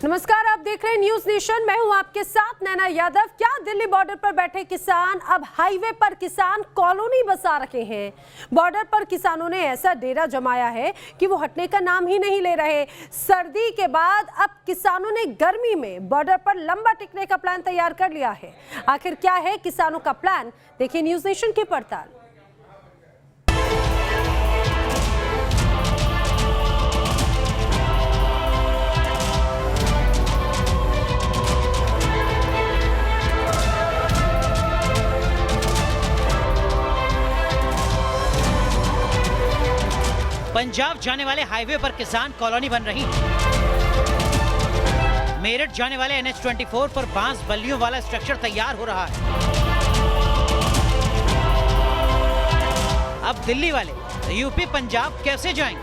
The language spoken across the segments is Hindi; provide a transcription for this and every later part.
नमस्कार, आप देख रहे हैं न्यूज नेशन। मैं हूं आपके साथ नैना यादव। क्या दिल्ली बॉर्डर पर बैठे किसान अब हाईवे पर किसान कॉलोनी बसा रखे हैं। बॉर्डर पर किसानों ने ऐसा डेरा जमाया है कि वो हटने का नाम ही नहीं ले रहे। सर्दी के बाद अब किसानों ने गर्मी में बॉर्डर पर लंबा टिकने का प्लान तैयार कर लिया है। आखिर क्या है किसानों का प्लान, देखिए न्यूज नेशन की पड़ताल। पंजाब जाने वाले हाईवे पर किसान कॉलोनी बन रही है। मेरठ जाने वाले NH24 पर बांस बल्लियों वाला स्ट्रक्चर तैयार हो रहा है। अब दिल्ली वाले यूपी पंजाब कैसे जाएंगे?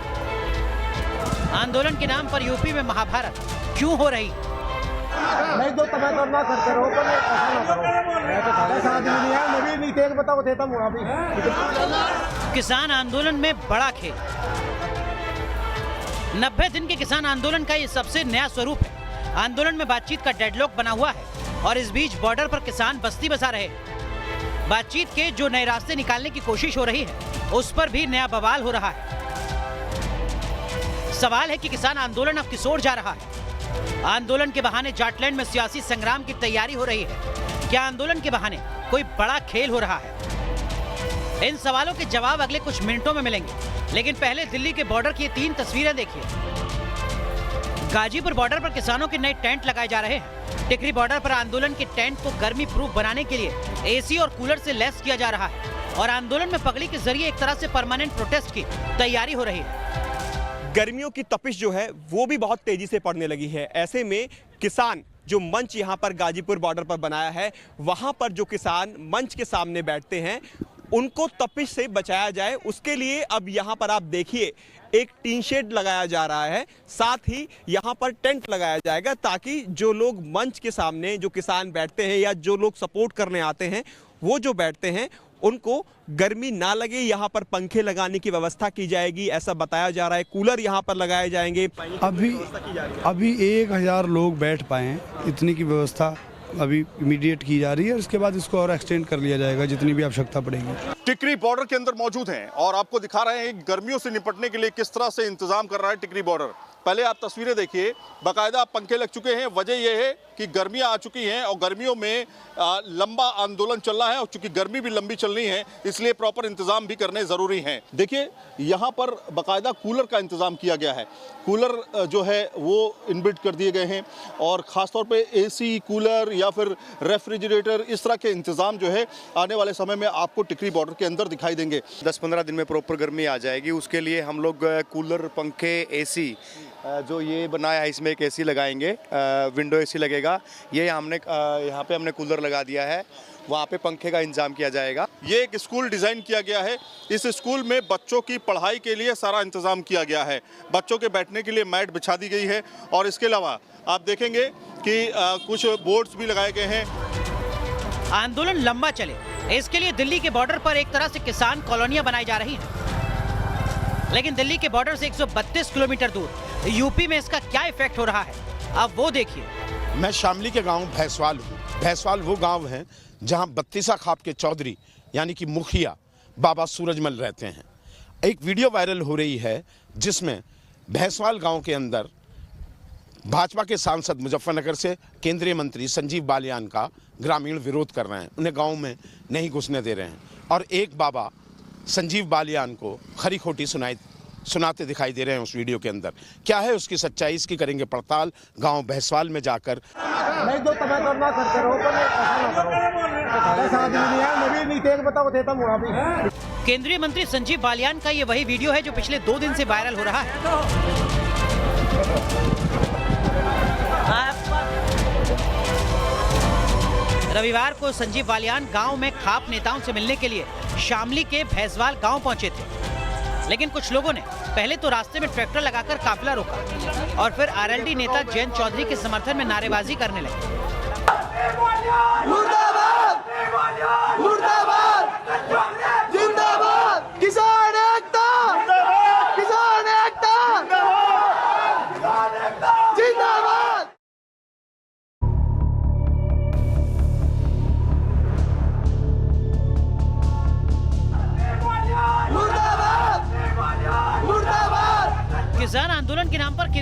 आंदोलन के नाम पर यूपी में महाभारत क्यों हो रही? नहीं तो तबाह करना करते रहो, पर ऐसा ना करो। ऐसा आदमी नहीं है, मैं भी नहीं तेज बताओ देता हूं अभी। किसान आंदोलन में बड़ा खेल। 90 दिन के किसान आंदोलन का ये सबसे नया स्वरूप है। आंदोलन में बातचीत का डेडलॉक बना हुआ है और इस बीच बॉर्डर पर किसान बस्ती बसा रहे हैं। बातचीत के जो नए रास्ते निकालने की कोशिश हो रही है उस पर भी नया बवाल हो रहा है। सवाल है कि किसान आंदोलन अब किस ओर जा रहा है। आंदोलन के बहाने जाटलैंड में सियासी संग्राम की तैयारी हो रही है। क्या आंदोलन के बहाने कोई बड़ा खेल हो रहा है? इन सवालों के जवाब अगले कुछ मिनटों में मिलेंगे, लेकिन पहले दिल्ली के बॉर्डर की 3 तस्वीरें देखिए। गाजीपुर बॉर्डर पर किसानों के नए टेंट लगाए जा रहे हैं। टिकरी बॉर्डर पर आंदोलन के टेंट को गर्मी प्रूफ बनाने के लिए एसी और कूलर से लैस किया जा रहा है और आंदोलन में पगड़ी के जरिए एक तरह से परमानेंट प्रोटेस्ट की तैयारी हो रही है। गर्मियों की तपिश जो है वो भी बहुत तेजी से पड़ने लगी है। ऐसे में किसान जो मंच यहाँ पर गाजीपुर बॉर्डर पर बनाया है, वहाँ पर जो किसान मंच के सामने बैठते हैं उनको तपिश से बचाया जाए, उसके लिए अब यहाँ पर आप देखिए एक टीन शेड लगाया जा रहा है। साथ ही यहाँ पर टेंट लगाया जाएगा ताकि जो लोग मंच के सामने जो किसान बैठते हैं या जो लोग सपोर्ट करने आते हैं वो जो बैठते हैं उनको गर्मी ना लगे। यहाँ पर पंखे लगाने की व्यवस्था की जाएगी, ऐसा बताया जा रहा है। कूलर यहाँ पर लगाए जाएंगे। अभी 1000 लोग बैठ पाए, इतनी की व्यवस्था अभी इमीडिएट की जा रही है। उसके बाद इसको और एक्सटेंड कर लिया जाएगा जितनी भी आवश्यकता पड़ेगी। टिकरी बॉर्डर के अंदर मौजूद हैं और आपको दिखा रहे हैं गर्मियों से निपटने के लिए किस तरह से इंतजाम कर रहा है टिकरी बॉर्डर। पहले आप तस्वीरें देखिए, बाकायदा पंखे लग चुके हैं। वजह यह है कि गर्मियां आ चुकी हैं और गर्मियों में लंबा आंदोलन चल रहा है और चूंकि गर्मी भी लंबी चल रही है इसलिए प्रॉपर इंतजाम भी करने ज़रूरी हैं। देखिए यहाँ पर बाकायदा कूलर का इंतज़ाम किया गया है। कूलर जो है वो इनबिल्ट कर दिए गए हैं और ख़ासतौर पे एसी, कूलर या फिर रेफ्रिजरेटर, इस तरह के इंतज़ाम जो है आने वाले समय में आपको टिकरी बॉर्डर के अंदर दिखाई देंगे। 10-15 दिन में प्रॉपर गर्मी आ जाएगी। उसके लिए हम लोग कूलर, पंखे, एसी जो ये बनाया है इसमें एक एसी लगाएंगे, विंडो एसी लगेगा। ये हमने यहाँ पे हमने कूलर लगा दिया है, वहाँ पे पंखे का इंतजाम किया जाएगा। ये एक स्कूल डिज़ाइन किया गया है। इस स्कूल में बच्चों की पढ़ाई के लिए सारा इंतजाम किया गया है। बच्चों के बैठने के लिए मैट बिछा दी गई है और इसके अलावा आप देखेंगे कि कुछ बोर्ड्स भी लगाए गए हैं। आंदोलन लंबा चले इसके लिए दिल्ली के बॉर्डर पर एक तरह से किसान कॉलोनियां बनाई जा रही हैं। लेकिन दिल्ली के बॉर्डर से 132 किलोमीटर दूर यूपी में इसका क्या इफेक्ट हो रहा है, अब वो देखिए। मैं शामली के गांव भैंसवाल हूँ। भैंसवाल वो गांव है जहां बत्तीसा खाप के चौधरी यानी कि मुखिया बाबा सूरजमल रहते हैं। एक वीडियो वायरल हो रही है जिसमें भैंसवाल गांव के अंदर भाजपा के सांसद मुजफ्फरनगर से केंद्रीय मंत्री संजीव बालियान का ग्रामीण विरोध कर रहे हैं। उन्हें गाँव में नहीं घुसने दे रहे हैं और एक बाबा संजीव बालियान को खरी खोटी सुनाते दिखाई दे रहे हैं उस वीडियो के अंदर। क्या है उसकी सच्चाई, इसकी करेंगे पड़ताल गांव भैंसवाल में जाकर। नहीं तो तबाह करना करते रहो, पर ऐसा ना करो। ऐसा आदमी नहीं है, मैं भी नहीं तेज बताओ देता हूं अभी। केंद्रीय मंत्री संजीव बालियान का ये वही वीडियो है जो पिछले 2 दिन से वायरल हो रहा है। रविवार को संजीव बालियान गांव में खाप नेताओं से मिलने के लिए शामली के भैंसवाल गांव पहुंचे थे। लेकिन कुछ लोगों ने पहले तो रास्ते में ट्रैक्टर लगाकर काफिला रोका और फिर आरएलडी नेता जयंत चौधरी के समर्थन में नारेबाजी करने लगे।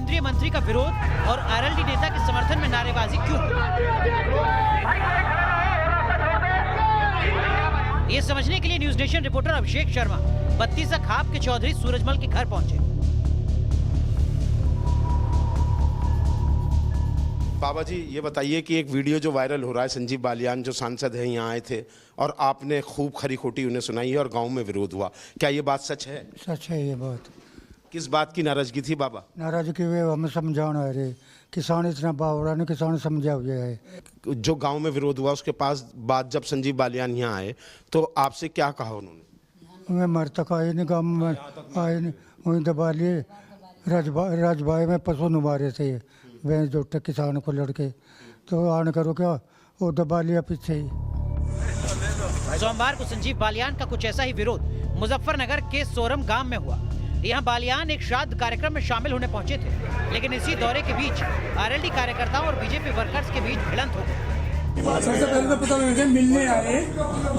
केंद्रीय मंत्री का विरोध और आरएलडी नेता के समर्थन में नारेबाजी क्यों? ये समझने के लिए news nation reporter Abhishek Sharma 32 खाप के चौधरी सूरजमल के घर पहुंचे। बाबा जी ये बताइए कि एक वीडियो जो वायरल हो रहा है, संजीव बालियान जो सांसद हैं यहाँ आए थे और आपने खूब खरी खोटी उन्हें सुनाई है और गांव में विरोध हुआ, क्या ये बात सच है? सच है ये बात। किस बात की नाराजगी थी बाबा? नाराजगी वे हमें समझाना है रे, किसान इतना बावड़ा नहीं, किसान समझा हुआ है। जो गांव में विरोध हुआ उसके पास बाद जब संजीव बालियान यहाँ आए तो आपसे क्या कहा उन्होंने? मैं मर तक आए नहीं, गाँव में आए नहीं, वहीं दबा लिए। राजभाई में पशु नुमा रहे थे वे जो किसान को लड़के, तो आने करो क्या वो दबा लिया पीछे ही। सोमवार को संजीव बालियान का कुछ ऐसा ही विरोध मुजफ्फरनगर के सोरम गांव में हुआ। यहाँ बालियान एक श्राद्ध कार्यक्रम में शामिल होने पहुंचे थे, लेकिन इसी दौरे के बीच आरएलडी कार्यकर्ताओं और बीजेपी वर्कर्स के बीच भिड़ंत हो गई। सबसे पहले तो पता लगे मिलने आए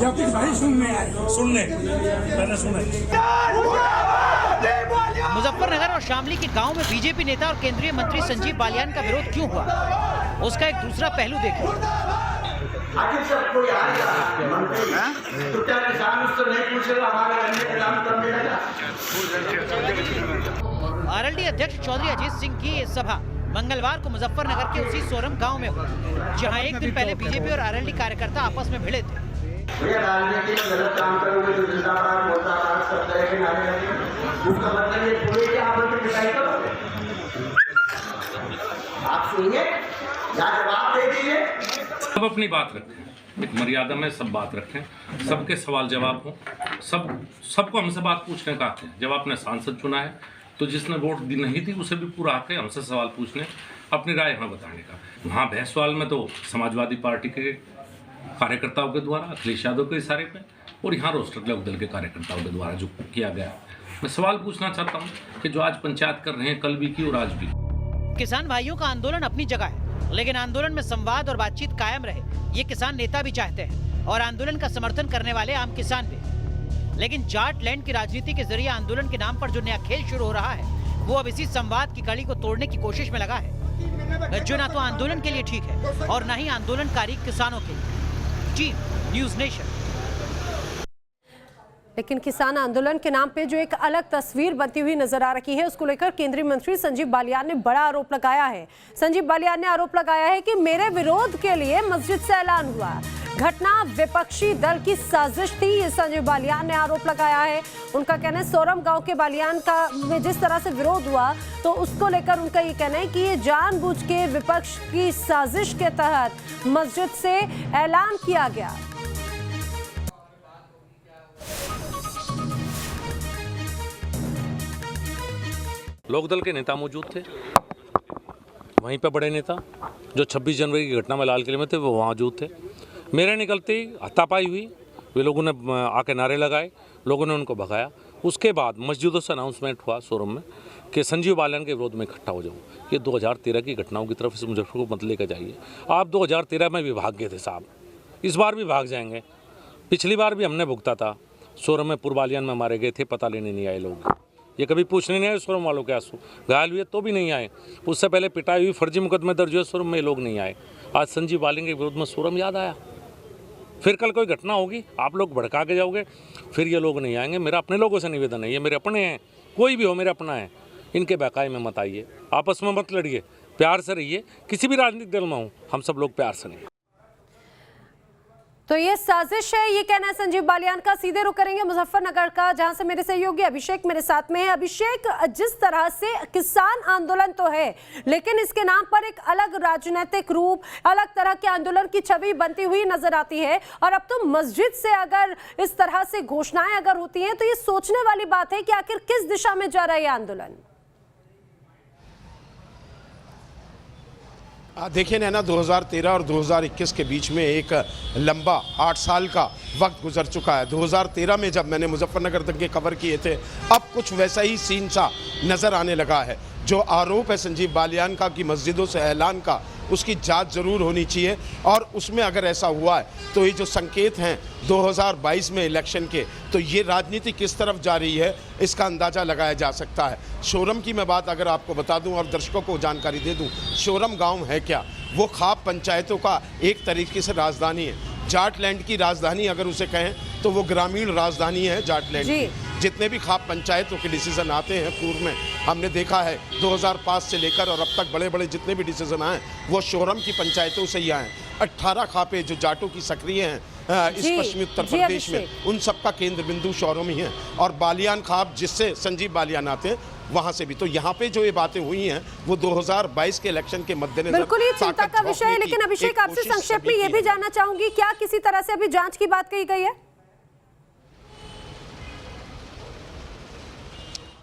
या कुछ भाई सुनने आए, पहले सुने। मुजफ्फरनगर और शामली के गांव में बीजेपी नेता और केंद्रीय मंत्री संजीव बालियान का विरोध क्यों हुआ, उसका एक दूसरा पहलू देखिए। आखिर सब कोई आएगा तो क्या किसान उससे नहीं पूछेगा हमारे रहने का काम करने लगा? आरएलडी अध्यक्ष चौधरी अजीत सिंह की ये सभा मंगलवार को मुजफ्फरनगर के उसी सोरम गांव में हुई, जहां एक दिन पहले बीजेपी और आरएलडी कार्यकर्ता आपस में भिड़े थे। राजनीति में गलत काम करोगे तो जिंदाबाद मुर्दाबाद सब तरह के नारे लगेंगे, उसका मतलब ये थोड़ी कि आप उनकी पिटाई करोगे। आप सुनिए या जवाब दे दीजिए। सब अपनी बात रखें, एक मर्यादा में सब बात रखें, सबके सवाल जवाब हो, सबको हमसे बात पूछने का हक है। जब आपने सांसद चुना है तो जिसने वोट दी नहीं थी उसे भी पूरा हक है हमसे सवाल पूछने, अपनी राय हमें बताने का। वहाँ भैंसवाल में तो समाजवादी पार्टी के कार्यकर्ताओं के द्वारा, अखिलेश यादव के इशारे पे, और यहाँ रोस्टर क्लब दल के कार्यकर्ताओं के द्वारा जो किया गया। मैं सवाल पूछना चाहता हूँ कि जो आज पंचायत कर रहे हैं, कल भी की और आज भी। किसान भाइयों का आंदोलन अपनी जगह है, लेकिन आंदोलन में संवाद और बातचीत कायम रहे, ये किसान नेता भी चाहते हैं और आंदोलन का समर्थन करने वाले आम किसान भी। लेकिन जाट लैंड की राजनीति के जरिए आंदोलन के नाम पर जो नया खेल शुरू हो रहा है, वो अब इसी संवाद की कड़ी को तोड़ने की कोशिश में लगा है, जो ना तो आंदोलन के लिए ठीक है और ना ही आंदोलनकारी किसानों के लिए। जी न्यूज नेशन। लेकिन किसान आंदोलन के नाम पे जो एक अलग तस्वीर बनती हुई नजर आ रही है, उसको लेकर केंद्रीय मंत्री संजीव बालियान ने बड़ा आरोप लगाया है। संजीव बालियान ने आरोप लगाया है कि मेरे विरोध के लिए मस्जिद से ऐलान हुआ, घटना विपक्षी दल की साजिश थी, ये संजीव बालियान ने आरोप लगाया है। उनका कहना है सोरम गांव के बालियान का में जिस तरह से विरोध हुआ, तो उसको लेकर उनका ये कहना है कि ये जानबूझ के विपक्ष की साजिश के तहत मस्जिद से ऐलान किया गया। लोकदल के नेता मौजूद थे, वहीं पे बड़े नेता जो 26 जनवरी की घटना में लाल किले में थे वो मौजूद थे। मेरे निकलते ही हाथापाई हुई, वे लोगों ने आके नारे लगाए, लोगों ने उनको भगाया। उसके बाद मस्जिदों से अनाउंसमेंट हुआ सोरम में कि संजीव बालियान के विरोध में इकट्ठा हो जाओ। ये 2013 की घटनाओं की तरफ इस मुजफ्फर को मत लेकर जाइए। आप 2013 में भी भाग गए थे साहब, इस बार भी भाग जाएंगे। पिछली बार भी हमने भुगता था, सोरम में पुरबालियान में मारे गए थे, पता लेने नहीं आए लोग, ये कभी पूछने नहीं आए सोरम वालों के आंसू, घायल हुए तो भी नहीं आए। उससे पहले पिटाई हुई, फर्जी मुकदमे दर्ज हुए, सोरम में लोग नहीं आए। आज संजीव बालियान के विरोध में सोरम याद आया। फिर कल कोई घटना होगी, आप लोग भड़का के जाओगे, फिर ये लोग नहीं आएंगे। मेरा अपने लोगों से निवेदन है, ये मेरे अपने हैं, कोई भी हो मेरा अपना है, इनके बहकाए में मत आइए, आपस में मत लड़िए, प्यार से रहिए। किसी भी राजनीतिक दल में हो, हम सब लोग प्यार से नहीं। तो ये साजिश है, ये कहना है संजीव बालियान का। सीधे रुख करेंगे मुजफ्फरनगर का, जहां से मेरे सहयोगी अभिषेक मेरे साथ में है। अभिषेक, जिस तरह से किसान आंदोलन तो है, लेकिन इसके नाम पर एक अलग राजनीतिक रूप, अलग तरह के आंदोलन की छवि बनती हुई नजर आती है, और अब तो मस्जिद से अगर इस तरह से घोषणाएं अगर होती हैं, तो ये सोचने वाली बात है कि आखिर किस दिशा में जा रहा है ये आंदोलन। देखिए नैना, 2013 और 2021 के बीच में एक लंबा 8 साल का वक्त गुजर चुका है। 2013 में जब मैंने मुजफ्फरनगर दंगे कवर किए थे, अब कुछ वैसा ही सीन सा नज़र आने लगा है। जो आरोप है संजीव बालियान का कि मस्जिदों से ऐलान का, उसकी जांच जरूर होनी चाहिए। और उसमें अगर ऐसा हुआ है तो ये जो संकेत हैं 2022 में इलेक्शन के, तो ये राजनीति किस तरफ जा रही है इसका अंदाज़ा लगाया जा सकता है। शोरम की मैं बात अगर आपको बता दूं और दर्शकों को जानकारी दे दूं, शोरम गांव है क्या? वो खाप पंचायतों का एक तरीके से राजधानी है। जाटलैंड की राजधानी अगर उसे कहें तो वो ग्रामीण राजधानी है जाटलैंड की। जितने भी खाप पंचायतों के डिसीजन आते हैं पूर्व में हमने देखा है 2005 से लेकर और अब तक बड़े बड़े जितने भी डिसीजन आए वो शोरम की पंचायतों से ही आए। 18 खापे जो जाटों की सक्रिय हैं इस पश्चिमी उत्तर प्रदेश में, उन सबका केंद्र बिंदु शोरम ही है। और बालियान खाप जिससे संजीव बालियान आते हैं वहां से भी। तो यहाँ पे जो ये बातें हुई हैं वो 2022 के इलेक्शन के मद्देनजर बिल्कुल ही चिंता का विषय है। लेकिन अभिषेक, आपसे संक्षेप में ये भी जानना चाहूंगी, क्या किसी तरह से अभी जांच की बात कही गई है?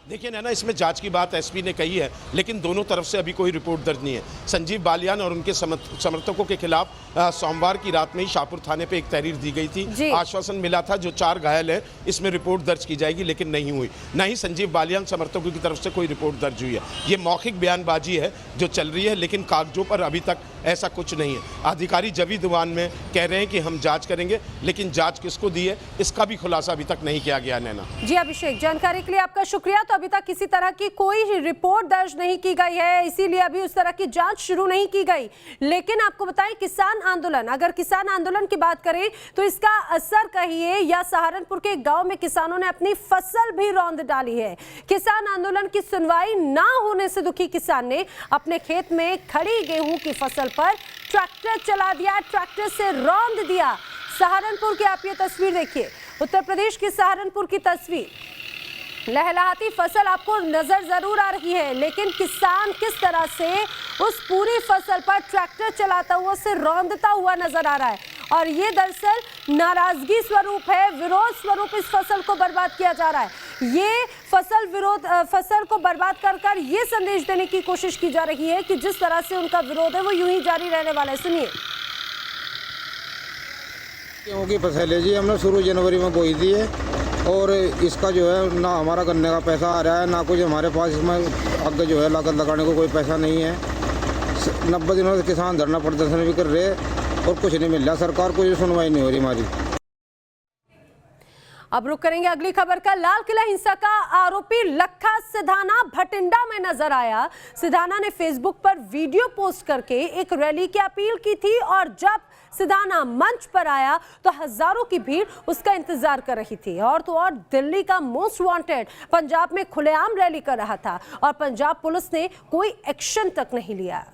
देखिए नैना, इसमें जांच की बात एसपी ने कही है, लेकिन दोनों तरफ से अभी कोई रिपोर्ट दर्ज नहीं है। संजीव बालियान और उनके समर्थकों के खिलाफ सोमवार की रात में ही शाहपुर थाने पे एक तहरीर दी गई थी। आश्वासन मिला था जो 4 घायल हैं इसमें रिपोर्ट दर्ज की जाएगी, लेकिन नहीं हुई। न ही संजीव बालियान समर्थकों की तरफ से कोई रिपोर्ट दर्ज हुई है। ये मौखिक बयानबाजी है जो चल रही है, लेकिन कागजों पर अभी तक ऐसा कुछ नहीं है। अधिकारी जबी दीवान में कह रहे हैं कि हम जांच करेंगे, लेकिन जांच किसको दी है इसका भी खुलासा अभी तक नहीं किया गया। नैना जी अभिषेक, जानकारी के लिए आपका शुक्रिया। तो अभी तक किसी तरह की कोई रिपोर्ट दर्ज नहीं की गई है, इसीलिए अभी उस तरह की जांच शुरू नहीं की गई। लेकिन आपको बताएं, किसान आंदोलन, अगर किसान आंदोलन की बात करें तो इसका असर कहिए या सहारनपुर के गांव में किसानों ने अपनी फसल भी रौंद डाली है। किसान आंदोलन की सुनवाई ना होने से दुखी किसान ने अपने खेत में खड़ी गेहूं की फसल पर ट्रैक्टर चला दिया, ट्रैक्टर से रौंद दिया। सहारनपुर की आप ये तस्वीर देखिए, उत्तर प्रदेश की सहारनपुर की तस्वीर। लहलहाती फसल आपको नजर जरूर आ रही है, लेकिन किसान किस तरह से उस पूरी फसल पर ट्रैक्टर चलाता हुआ, उसे रौंदता हुआ नजर आ रहा है। और ये दरअसल नाराजगी स्वरूप है, विरोध स्वरूप इस फसल को बर्बाद किया जा रहा है। ये फसल को बर्बाद कर ये संदेश देने की कोशिश की जा रही है कि जिस तरह से उनका विरोध है वो यूं ही जारी रहने वाला है। सुनिए। गेहूं की फसल है जी, हमने शुरू जनवरी में बोई दी है और इसका जो है ना हमारा गन्ने का पैसा आ रहा है, ना कुछ हमारे पास इसमें आगे जो है लागत लगाने को कोई पैसा नहीं है। 90 दिनों से किसान धरना प्रदर्शन भी कर रहे और कुछ नहीं मिल रहा, सरकार कोई सुनवाई नहीं हो रही हमारी। अब रुक करेंगे अगली खबर का। लाल किला हिंसा का आरोपी लखा सिधाना भटिंडा में नजर आया। सिधाना ने फेसबुक पर वीडियो पोस्ट करके एक रैली की अपील की थी और जब सिधाना मंच पर आया तो हजारों की भीड़ उसका इंतजार कर रही थी। और तो और दिल्ली का मोस्ट वांटेड पंजाब में खुलेआम रैली कर रहा था और पंजाब पुलिस ने कोई एक्शन तक नहीं लिया।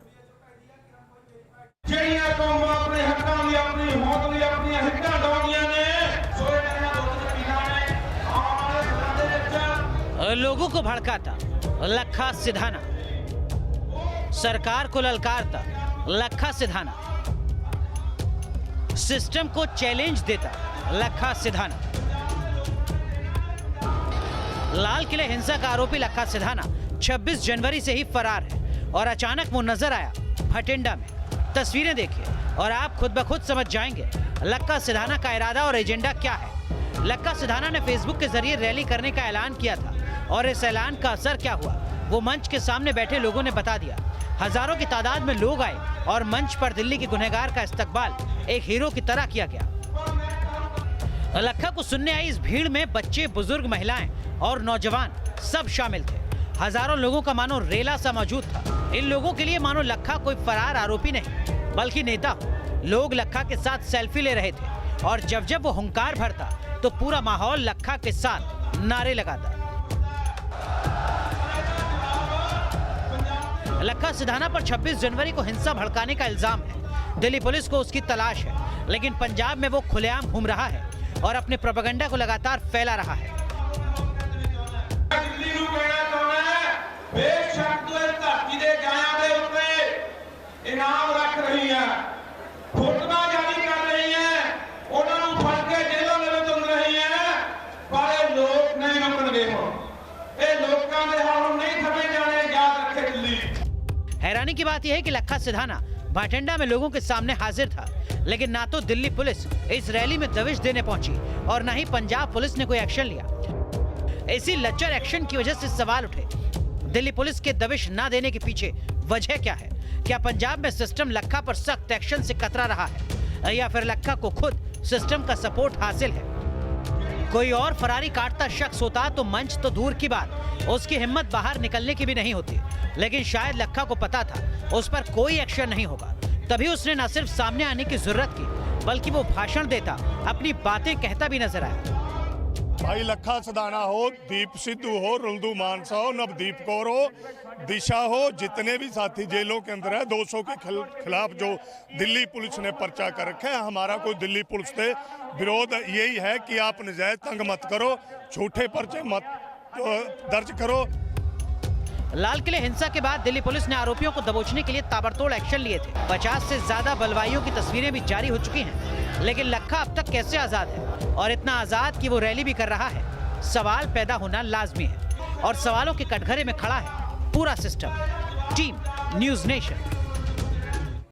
लोगों को भड़काता लखा सिधाना, सरकार को ललकारता लखा सिधाना, सिस्टम को चैलेंज देता लखा सिधाना। लाल किले हिंसा का आरोपी लखा सिधाना 26 जनवरी से ही फरार है और अचानक वो नजर आया भटिंडा में। तस्वीरें देखिए और आप खुद ब खुद समझ जाएंगे लखा सिधाना का इरादा और एजेंडा क्या है। लखा सिधाना ने फेसबुक के जरिए रैली करने का ऐलान किया था और इस ऐलान का असर क्या हुआ वो मंच के सामने बैठे लोगों ने बता दिया। हजारों की तादाद में लोग आए और मंच पर दिल्ली के गुनहगार का इस्तकबाल एक हीरो की तरह किया गया। लखा को सुनने आई इस भीड़ में बच्चे, बुजुर्ग, महिलाएं और नौजवान सब शामिल थे। हजारों लोगों का मानो रेला सा मौजूद था। इन लोगों के लिए मानो लखा कोई फरार आरोपी नहीं बल्कि नेता हो। लोग लखा के साथ सेल्फी ले रहे थे और जब जब वो हुंकार भरता तो पूरा माहौल लखा के साथ नारे लगाता। लखा सिधाना पर 26 जनवरी को हिंसा भड़काने का इल्जाम है। दिल्ली पुलिस को उसकी तलाश है, लेकिन पंजाब में वो खुलेआम घूम रहा है और अपने प्रोपेगेंडा को लगातार फैला रहा है। इनाम रख रही है, फोटो जारी कर रही है, उन्होंने फड़ के जेलों में तुम रही है, पर लोग नहीं रुकणगे। ये लोगों के हाल नहीं थमे जाने, याद रखे दिल्ली। हैरानी की बात यह है कि लखा सिधाना भटिंडा में लोगों के सामने हाजिर था, लेकिन ना तो दिल्ली पुलिस इस रैली में दबिश देने पहुंची और ना ही पंजाब पुलिस ने कोई एक्शन लिया। इसी लच्चर एक्शन की वजह से सवाल उठे। दिल्ली पुलिस के दबिश ना देने के पीछे वजह क्या है? क्या पंजाब में सिस्टम लखा पर सख्त एक्शन से कतरा रहा है या फिर लखा को खुद सिस्टम का सपोर्ट हासिल है? कोई और फरारी काटता शख्स होता तो मंच तो दूर की बात, उसकी हिम्मत बाहर निकलने की भी नहीं होती। लेकिन शायद लखा को पता था उस पर कोई एक्शन नहीं होगा, तभी उसने न सिर्फ सामने आने की जरूरत की बल्कि वो भाषण देता, अपनी बातें कहता भी नजर आया। भाई लखा सदाना हो, दीप सिद्धू हो, रुल्दू मानसा हो, नवदीप कौर हो, दिशा हो, जितने भी साथी जेलों के अंदर है 200 के खिलाफ जो दिल्ली पुलिस ने पर्चा कर रखा है, हमारा कोई दिल्ली पुलिस से विरोध यही है कि आप नजायज तंग मत करो, झूठे पर्चे मत दर्ज करो। लाल किले हिंसा के बाद दिल्ली पुलिस ने आरोपियों को दबोचने के लिए ताबड़तोड़ एक्शन लिए थे। 50 से ज्यादा बलवाइयों की तस्वीरें भी जारी हो चुकी हैं। लेकिन लखा अब तक कैसे आजाद है और इतना आजाद कि वो रैली भी कर रहा है? सवाल पैदा होना लाजमी है और सवालों के कटघरे में खड़ा है पूरा सिस्टम। Team news nation.